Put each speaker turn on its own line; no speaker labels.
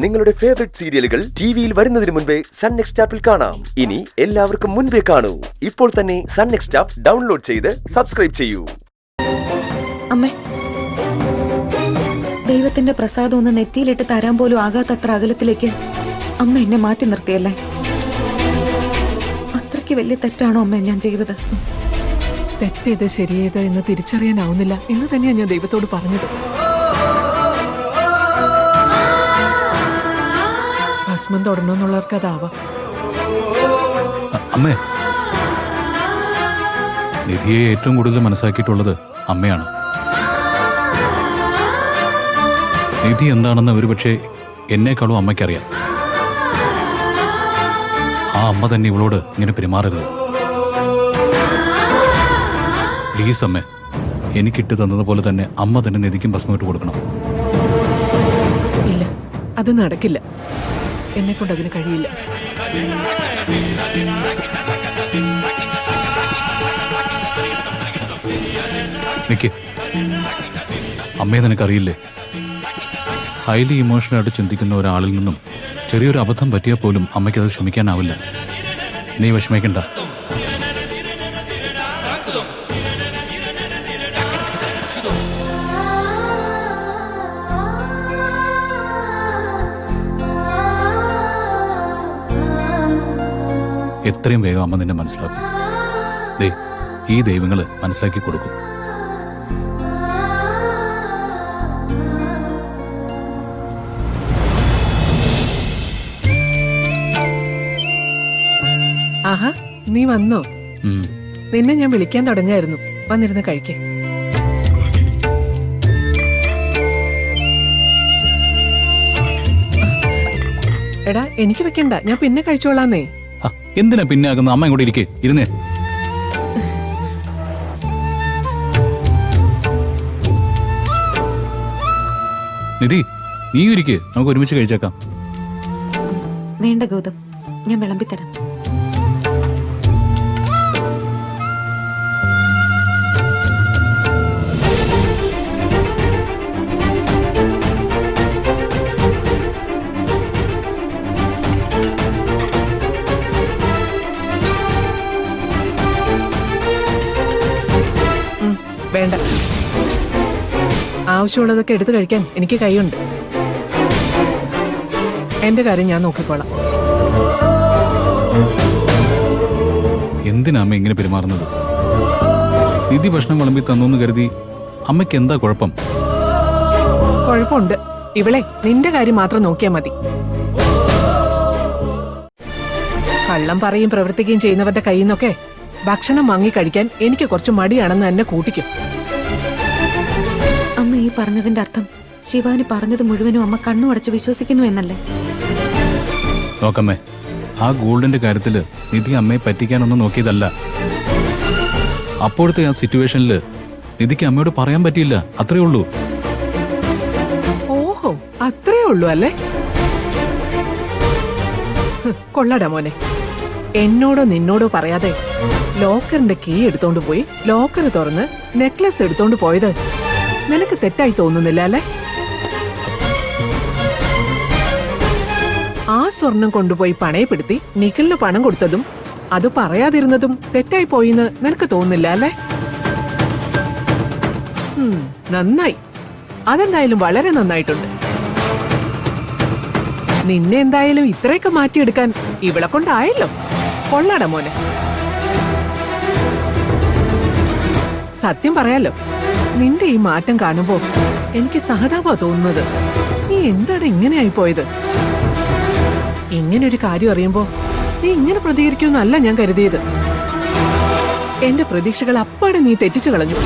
നിങ്ങളുടെ ഫേവറേറ്റ് സീരിയലുകൾ ടിവിയിൽ വരുന്നതിന് മുൻപേ സൺ നെക്സ്റ്റ് ആപ്പിൽ കാണാം. ഇനി എല്ലാവർക്കും മുൻപേ കാണൂ. ഇപ്പോൾ തന്നെ സൺ നെക്സ്റ്റ് ആപ്പ് ഡൗൺലോഡ് ചെയ്ത് സബ്സ്ക്രൈബ് ചെയ്യൂ.
അമ്മേ, ദൈവത്തിന്റെ പ്രസാദം ഒന്ന് നെറ്റിയിലിട്ട് തരാൻ പോലും ആകാത്തത്ര അകലത്തിലേക്ക് അമ്മ എന്നെ മാറ്റി നിർത്തിയല്ലേ. അത്രയ്ക്ക് വലിയ തെറ്റാണോ അമ്മ ഞാൻ ചെയ്തത്?
തെറ്റേത് ശരിയേത് എന്ന് തിരിച്ചറിയാനാവുന്നില്ല എന്ന് തന്നെയാണ് ഞാൻ ദൈവത്തോട് പറഞ്ഞത്. ഭസ്മം തൊടണമെന്നുള്ളവർക്ക് അതാവാം.
അമ്മേ, നിധിയെ ഏറ്റവും കൂടുതൽ മനസ്സിലാക്കിയിട്ടുള്ളത് അമ്മയാണ്. നിധി എന്താണെന്ന് ഒരുപക്ഷെ എന്നേക്കാളും അമ്മയ്ക്കറിയാം. ആ അമ്മ തന്നെ ഇവളോട് ഇങ്ങനെ പെരുമാറരുത്. പ്ലീസ് അമ്മേ, എനിക്കിട്ട് തന്നതുപോലെ തന്നെ അമ്മ തന്നെ നിധിക്കും ഭസ്മം ഇട്ട് കൊടുക്കണം.
ഇല്ല, അത് നടക്കില്ല. എന്നെ കൊണ്ട് അതിന് കഴിയില്ല.
നിക്ക്, അമ്മയെ നിനക്കറിയില്ലേ, ഹൈലി ഇമോഷണലായിട്ട് ചിന്തിക്കുന്ന ഒരാളിൽ നിന്നും ചെറിയൊരു അബദ്ധം പറ്റിയാൽ പോലും അമ്മയ്ക്കത് ക്ഷമിക്കാനാവില്ല. നീ വിഷമിക്കണ്ട. എത്രയും വേഗം അമ്മ നിന്നെ മനസ്സിലാക്കും. ഈ ദൈവങ്ങള് മനസ്സിലാക്കി കൊടുക്കും.
ആഹാ, നീ വന്നോ? നിന്നെ ഞാൻ വിളിക്കാൻ തുടങ്ങായിരുന്നു. വന്നിരുന്ന് കഴിക്കേ. എടാ, എനിക്ക് വെക്കണ്ട, ഞാൻ പിന്നെ കഴിച്ചോളാന്നേ.
എന്തിനാ പിന്നെ ആകുന്ന? അമ്മ ഇങ്ങോട്ട് ഇരിക്കേ, ഇരുന്നേ. നിധി, നീ ഇരിക്കേ, നമുക്ക് ഒരുമിച്ച് കഴിച്ചേക്കാം.
വേണ്ട ഗൗതം, ഞാൻ വിളമ്പിത്തരാം.
വേണ്ട, ആവശ്യമുള്ളതൊക്കെ എടുത്തു കഴിക്കാൻ എനിക്ക് കൈയുണ്ട്. എന്റെ കാര്യം ഞാൻ നോക്കിക്കോളാം.
എന്തിനാ അമ്മ ഇങ്ങനെ പെരുമാറുന്നത്? നിധി ഭക്ഷണം വിളമ്പി തന്നോന്ന് കരുതി അമ്മയ്ക്ക് എന്താ കുഴപ്പം?
കുഴപ്പമുണ്ട്. ഇവളെ നിന്റെ കാര്യം മാത്രം നോക്കിയാൽ മതി. കള്ളം പറയും പ്രവർത്തിക്കുകയും ചെയ്യുന്നവരുടെ കയ്യിൽ നിന്നൊക്കെ ഭക്ഷണം വാങ്ങി കഴിക്കാൻ എനിക്ക് കുറച്ച് മടിയാണെന്ന് എന്നെ കൂട്ടിക്കും.
അമ്മ ഈ പറഞ്ഞതിന്റെ അർത്ഥം ശിവാനി പറഞ്ഞത് മുഴുവനും അമ്മ കണ്ണു അടച്ച് വിശ്വസിക്കുന്നു എന്നല്ലേ?
നോക്കമ്മേ, ആ ഗോൾഡിന്റെ കാര്യത്തില് നിധി അമ്മയെ പറ്റിക്കാനൊന്നും നോക്കിയതല്ല. അപ്പോഴത്തെ ആ സിറ്റുവേഷനില് നിധിക്ക് അമ്മയോട് പറയാൻ പറ്റിയില്ല, അത്രേ ഉള്ളൂ.
ഓഹോ, അത്രേ ഉള്ളൂ അല്ലേ? കൊള്ളാടാ മോനെ. എന്നോടോ നിന്നോടോ പറയാതെ ലോക്കറിന്റെ കീ എടുത്തോണ്ട് പോയി ലോക്കർ തുറന്ന് നെക്ലസ് എടുത്തോണ്ട് പോയത് നിനക്ക് തെറ്റായി തോന്നുന്നില്ല അല്ലേ? ആ സ്വർണം കൊണ്ടുപോയി പണയപ്പെടുത്തി നിഖിലിന് പണം കൊടുത്തതും അത് പറയാതിരുന്നതും തെറ്റായി പോയിന്ന് നിനക്ക് തോന്നുന്നില്ല അല്ലേ? നന്നായി. അതെന്തായാലും വളരെ നന്നായിട്ടുണ്ട്. നിന്നെ എന്തായാലും ഇത്രയൊക്കെ മാറ്റിയെടുക്കാൻ ഇവളെ കൊണ്ടായല്ലോ. കൊള്ളാട മോനെ. സത്യം പറയാലോ, നിന്റെ ഈ മാറ്റം കാണുമ്പോ എനിക്ക് സഹതാപാ തോന്നുന്നത്. നീ എന്താണ് ഇങ്ങനെയായി പോയത്? ഇങ്ങനൊരു കാര്യം അറിയുമ്പോ നീ ഇങ്ങനെ പ്രതികരിക്കുമെന്നല്ല ഞാൻ കരുതിയത്. എന്റെ പ്രതീക്ഷകൾ അപ്പാടെ നീ തെറ്റിച്ചു കളഞ്ഞു.